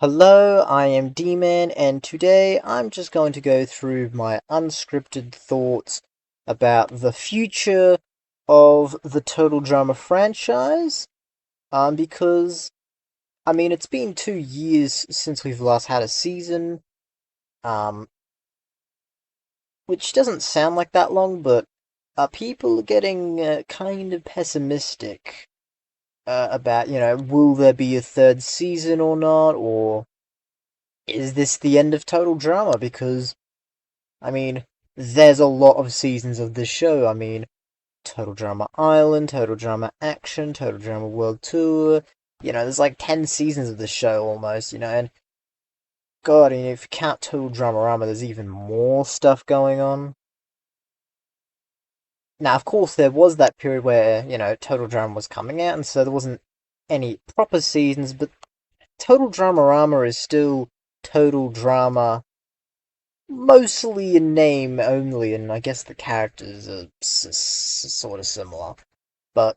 Hello, I am D-Man, and today I'm just going to go through my unscripted thoughts about the future of the Total Drama franchise. Because, it's been 2 years since we've last had a season, um, which doesn't sound like that long, but people are getting kind of pessimistic about, will there be a third season or not, or is this the end of Total Drama? Because I mean, there's a lot of seasons of this show. Total Drama Island, Total Drama Action, Total Drama World Tour. There's like 10 seasons of the show almost, and God, if you count Total Drama Rama, there's even more stuff going on. Now, of course, there was that period where, Total Drama was coming out, and so there wasn't any proper seasons, but Total Drama Rama is still Total Drama mostly in name only, and I guess the characters are sort of similar. But,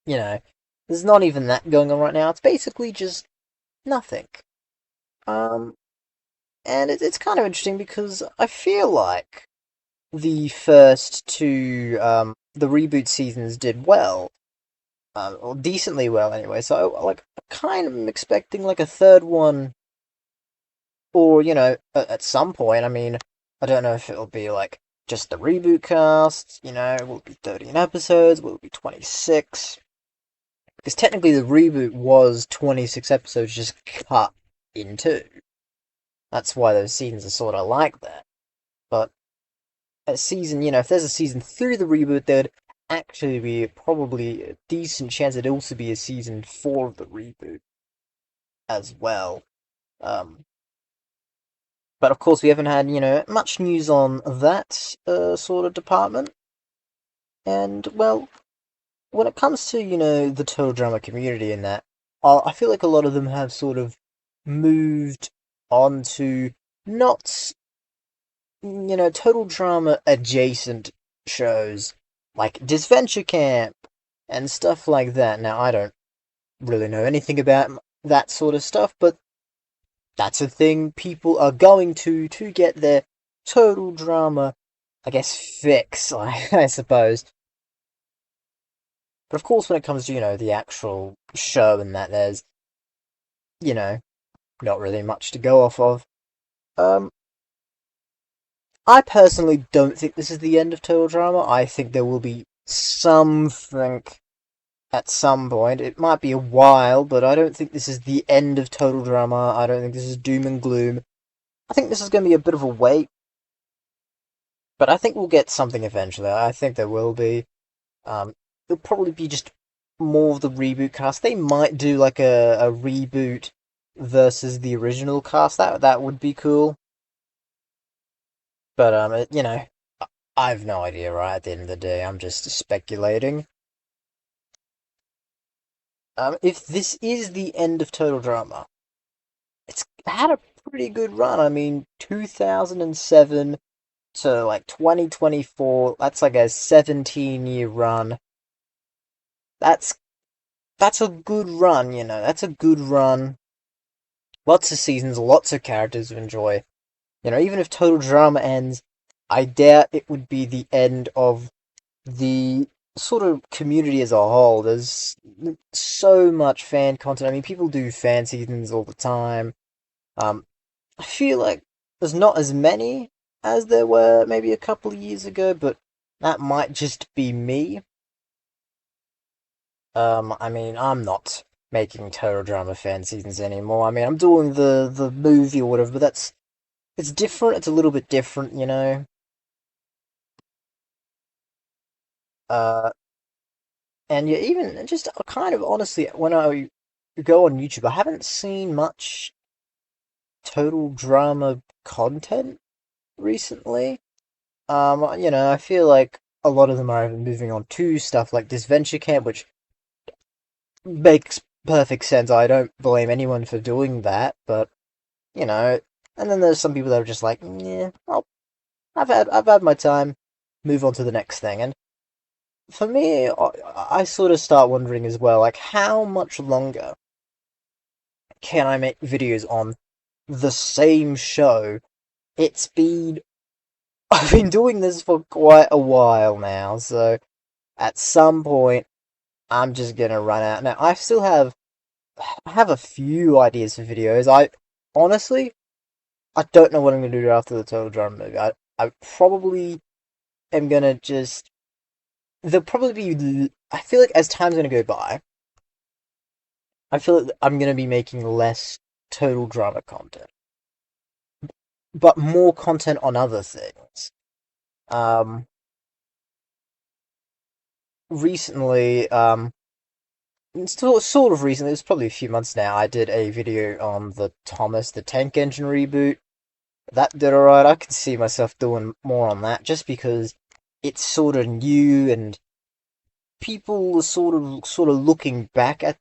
you know, there's not even that going on right now. It's basically just nothing. Um, and it's kind of interesting because I feel like the first two, the reboot seasons did well. Or decently well anyway, so I kind of am expecting like a third one, or at some point. I don't know if it'll be like just the reboot cast. Will it be 13 episodes? Will it be 26? Because technically, the reboot was 26 episodes just cut in two. That's why those seasons are sort of like that. But a season, if there's a season through the reboot, there'd actually be probably a decent chance it'd also be a season 4 of the reboot as well. Um, But of course, we haven't had, much news on that sort of department. And, well, when it comes to, the total drama community and that, I feel like a lot of them have sort of moved on to not, total drama adjacent shows like Disventure Camp and stuff like that. Now, I don't really know anything about that sort of stuff, but that's a thing people are going to get their total drama, I guess, fix, I suppose. But of course, when it comes to, the actual show and that, there's, you know, not really much to go off of. Um, I personally don't think this is the end of total drama. I think there will be something at some point. It might be a while, but I don't think this is the end of total drama. I don't think this is doom and gloom. I think this is going to be a bit of a wait. But I think we'll get something eventually. I think there will be. It'll probably be just more of the reboot cast. They might do like a reboot versus the original cast. That would be cool. But I've no idea. Right at the end of the day, I'm just speculating. If this is the end of Total Drama, it's had a pretty good run. 2007 to like 2024. That's like a 17-year run. That's that's a good run, That's a good run. Lots of seasons, lots of characters to enjoy. Even if Total Drama ends, I doubt it would be the end of the sort of community as a whole. There's so much fan content. People do fan seasons all the time. I feel like there's not as many as there were maybe a couple of years ago, but that might just be me. I'm not making Total Drama fan seasons anymore. I'm doing the movie or whatever, but it's different. It's a little bit different. Uh, and yeah, even just kind of honestly, when I go on YouTube, I haven't seen much Total Drama content recently. I feel like a lot of them are moving on to stuff like this Venture Camp, which makes perfect sense. I don't blame anyone for doing that, but you know, and then there's some people that are just like, yeah, I've had my time, move on to the next thing. And for me, I sort of start wondering as well, like how much longer can I make videos on the same show? It's been I've been doing this for quite a while now, so at some point I'm just gonna run out. Now I have a few ideas for videos. I honestly I don't know what I'm gonna do after the Total Drama movie. I probably am gonna just there'll probably be I feel like as time's gonna go by, I feel like I'm gonna be making less Total Drama content, but more content on other things. Um, recently, sort of recently, it's probably a few months now, I did a video on the Thomas the Tank Engine reboot. That did alright. I can see myself doing more on that just because it's sort of new and people are sort of looking back at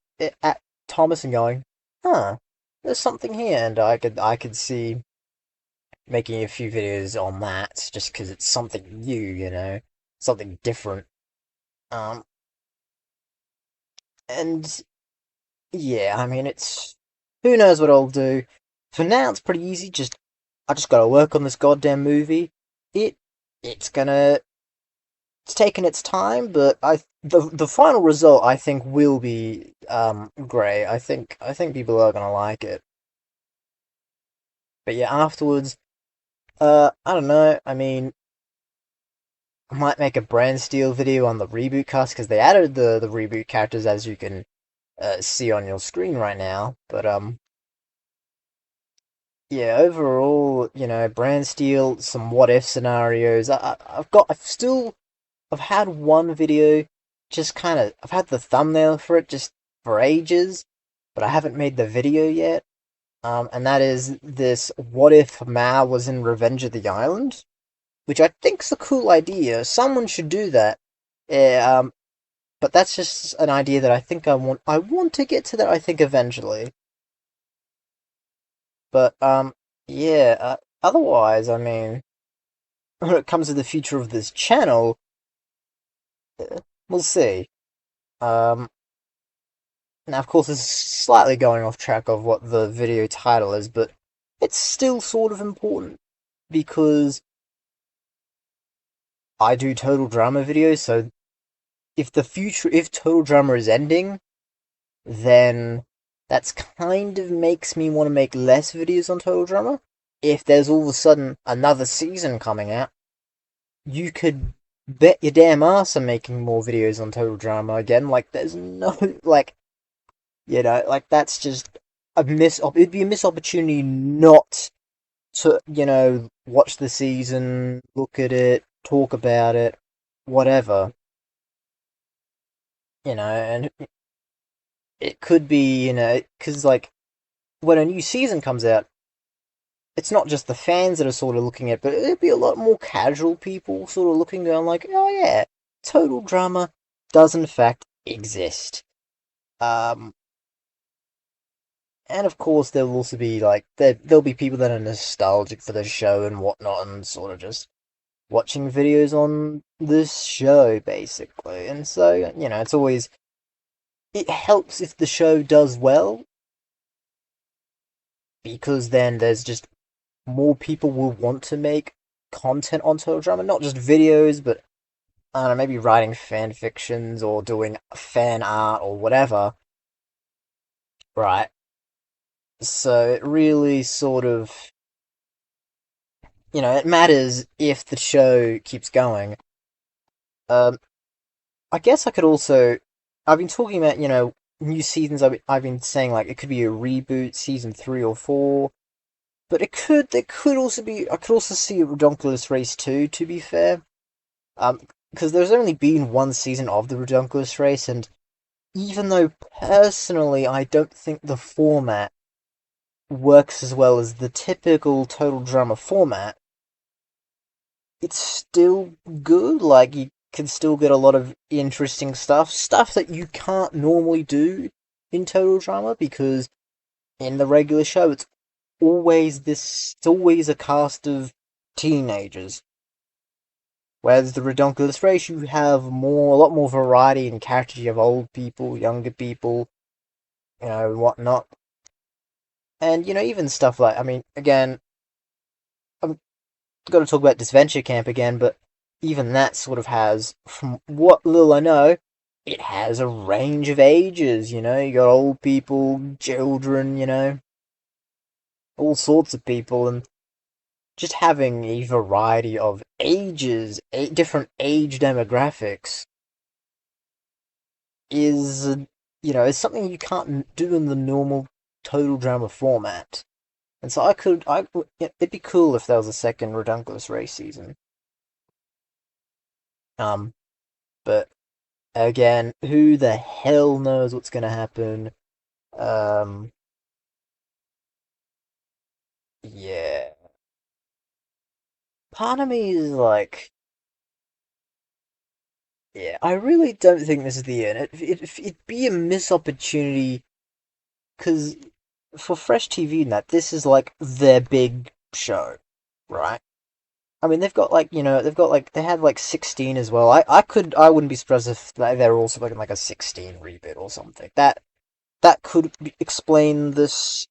Thomas and going, huh, there's something here, and I could see making a few videos on that just because it's something new, something different. Um, and yeah, I mean, it's who knows what I'll do. For now, it's pretty easy. I just gotta work on this goddamn movie. It it's gonna it's taking its time, but the final result I think will be great. I think people are gonna like it. But yeah, afterwards, I don't know. I mean, I might make a BrantSteele video on the reboot cast because they added the reboot characters as you can see on your screen right now. But yeah, overall, BrantSteele, some what if scenarios. I've had one video, just kind of, I've had the thumbnail for it just for ages, but I haven't made the video yet. And that is this: what if Ma was in Revenge of the Island? Which I think's a cool idea. Someone should do that. Yeah, but that's just an idea that I think I want. I want to get to that. I think eventually. But yeah. Otherwise, I mean, when it comes to the future of this channel, we'll see. Um, Now, of course, this is slightly going off track of what the video title is, but it's still sort of important because I do total drama videos. So if total drama is ending, then that's kind of makes me want to make less videos on total drama. If there's all of a sudden another season coming out, you could bet your damn ass I'm making more videos on total drama again. Like, there's no, like, that's just it'd be a missed opportunity not to, watch the season, look at it, talk about it, whatever. And it could be, because, like, when a new season comes out, it's not just the fans that are sort of looking at it, but it'd be a lot more casual people sort of looking, going like, oh yeah, total drama does in fact exist. Um, and of course, there will also be like there'll be people that are nostalgic for the show and whatnot, and sort of just watching videos on this show basically. And so it helps if the show does well because then there's just more people will want to make content on Total Drama, not just videos, but I don't know, maybe writing fan fictions or doing fan art or whatever. Right. So it really sort of it matters if the show keeps going. Um, I guess I could also. I've been talking about, new seasons. I've been saying, like, it could be a reboot, season 3 or 4. But there could also be. I could also see a Redonkulous Race 2, to be fair. Because there's only been one season of the Redonkulous Race, and even though personally I don't think the format works as well as the typical total drama format, it's still good. Like, you can still get a lot of interesting stuff that you can't normally do in total drama because in the regular show it's always a cast of teenagers. Whereas the Redonkulous Race, you have a lot more variety in characters. You have old people, younger people, whatnot. And, even stuff like, I mean, again, I'm going to talk about Disventure Camp again, but even that sort of has, from what little I know, it has a range of ages, you got old people, children, all sorts of people, and just having a variety of ages, different age demographics is, is something you can't do in the normal total drama format. And so it'd be cool if there was a second Redunculous race season. Um, but again, who the hell knows what's gonna happen? Um, yeah. Part of me is like, yeah, I really don't think this is the end. It'd be a missed opportunity because for Fresh TV and that, this is like their big show, right? I mean, they had like 16 as well. I wouldn't be surprised if they're also like a 16 reboot or something. That could explain this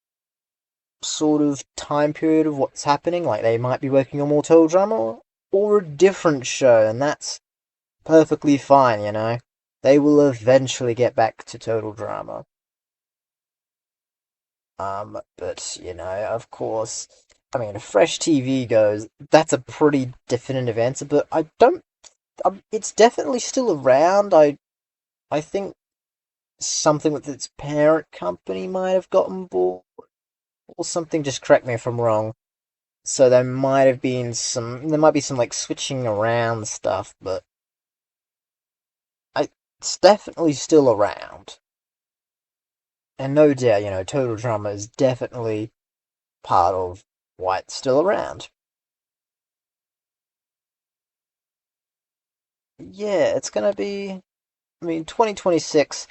sort of time period of what's happening. Like they might be working on more total drama or a different show, and that's perfectly fine. They will eventually get back to total drama. But of course, I mean, if Fresh TV goes, that's a pretty definitive answer. But I don't. It's definitely still around. I think something with its parent company might have gotten bought or something. Just correct me if I'm wrong. So there might be some like switching around stuff, but it's definitely still around. And no doubt, Total Drama is definitely part of why it's still around. Yeah, it's gonna be. I mean, 2026.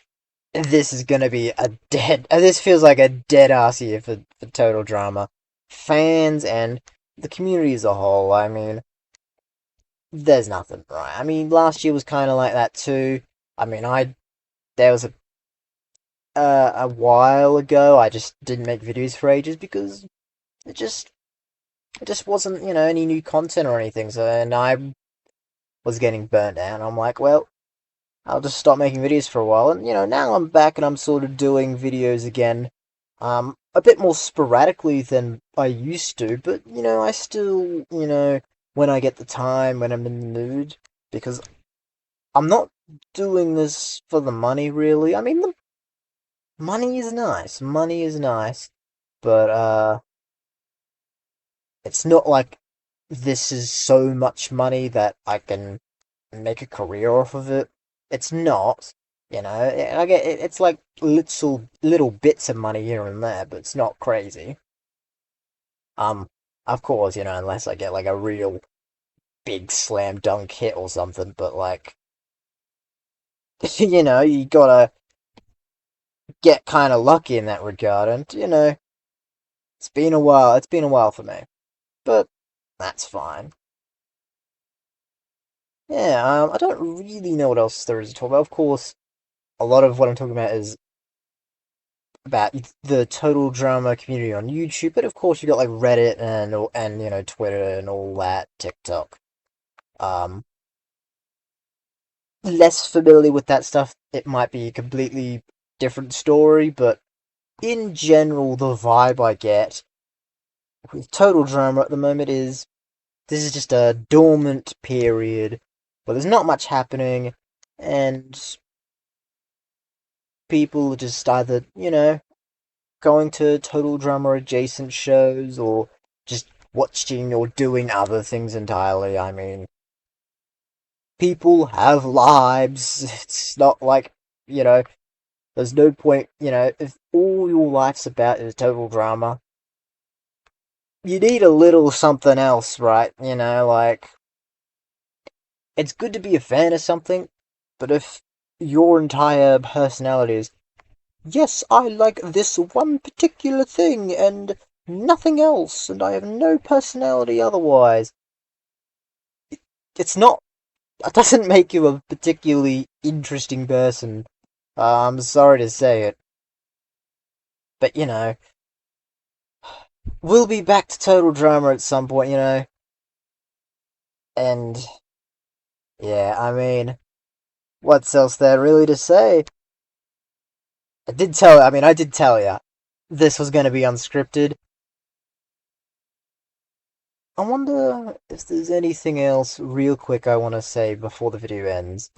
This is gonna be a dead. This feels like a dead ass year for Total Drama fans and the community as a whole. I mean, there's nothing right. I mean, last year was kind of like that too. I mean, I there was a while ago. I just didn't make videos for ages because it just it just wasn't any new content or anything. So and I was getting burnt out. I'm like, well, I'll just stop making videos for a while. And now I'm back and I'm sort of doing videos again. A bit more sporadically than I used to, but I still, when I get the time, when I'm in the mood, because I'm not doing this for the money really. I mean, the money is nice, but it's not like this is so much money that I can make a career off of it. It's not. I get it, it's like little bits of money here and there, but it's not crazy. Um, of course, unless I get like a real big slam dunk hit or something, but like, you gotta get kind of lucky in that regard, and it's been a while. It's been a while for me, but that's fine. Yeah, I don't really know what else there is to talk about. Of course, a lot of what I'm talking about is about the total drama community on YouTube, but of course you got like Reddit and Twitter and all that, TikTok. Um, Less familiar with that stuff. It might be a completely different story, but in general, the vibe I get with total drama at the moment is this is just a dormant period where there's not much happening, and people are just either going to total drama adjacent shows or just watching or doing other things entirely. I mean, people have lives. It's not like, you know, there's no point, if all your life's about is total drama, you need a little something else, right? Like, it's good to be a fan of something, but if your entire personality is, yes, I like this one particular thing and nothing else, and I have no personality otherwise, it's not. That doesn't make you a particularly interesting person. I'm sorry to say it, but we'll be back to total drama at some point, and yeah, I mean, what's else there really to say? I did tell you this was going to be unscripted. I wonder if there's anything else real quick I want to say before the video ends.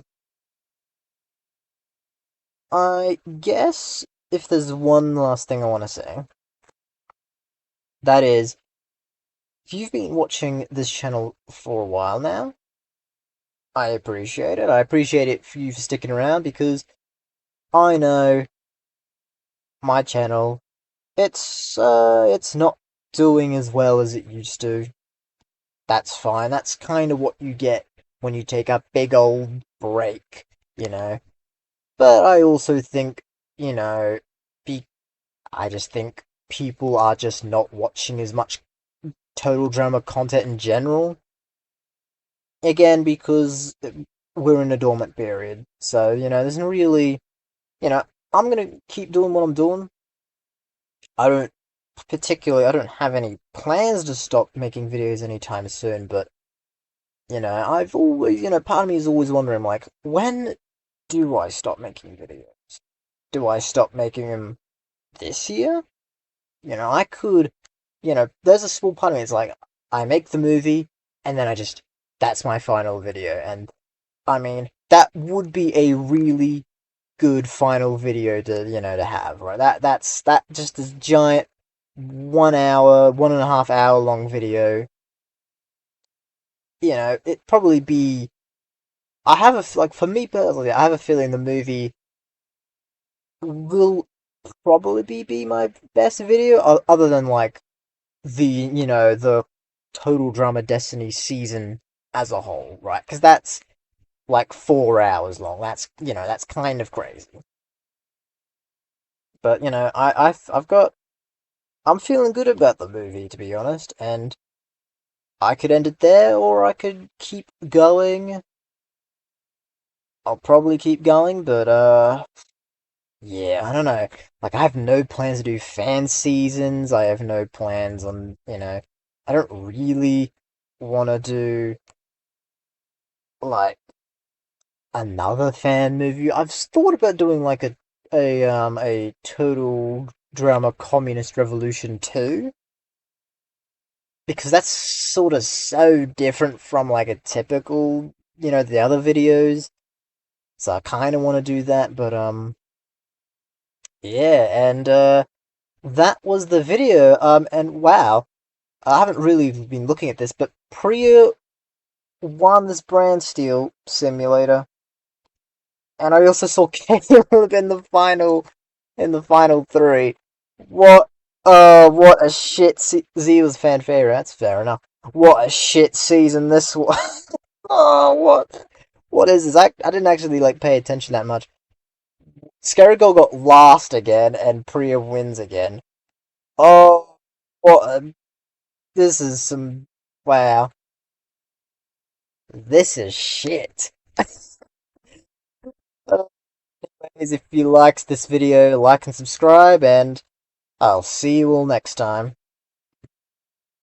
I guess if there's one last thing I want to say, that is, if you've been watching this channel for a while now, I appreciate it. I appreciate it for you for sticking around because I know my channel, it's not doing as well as it used to. That's fine. That's kind of what you get when you take a big old break, you know. But I also think, you know, be I just think people are just not watching as much total drama content in general. Again, because we're in a dormant period. So, there's no really, you know, I'm gonna keep doing what I'm doing. I don't I don't have any plans to stop making videos anytime soon, but, I've always, part of me is always wondering, like, when do I stop making videos? Do I stop making them this year? I could, there's a small part of me, it's like, I make the movie, and then that's my final video, and, I mean, that would be a really good final video to have, right? That just this giant 1 hour, 1.5 hour long video, it'd probably be, like, for me personally, I have a feeling the movie will probably be my best video, other than, like, the Total Drama Destiny season as a whole, right? Because that's like 4 hours long. That's kind of crazy. But I'm feeling good about the movie, to be honest, and I could end it there, or I could keep going. I'll probably keep going, but yeah, I don't know. Like, I have no plans to do fan seasons. I have no plans on, I don't really want to do, like, another fan movie. I've thought about doing, like, a total drama communist revolution too, because that's sort of so different from, like, a typical, the other videos. So I kind of want to do that, but yeah, and that was the video. And wow, I haven't really been looking at this, but Priya won this BrantSteele simulator, and I also saw Caleb in the final three. What what a shit Z was fan favorite. That's fair enough. What a shit season this was. Oh, what is this? I didn't actually like pay attention that much. Scary Girl got last again, and Priya wins again. Oh, what a, this is some, wow. This is shit. Anyways, if you liked this video, like and subscribe, and I'll see you all next time.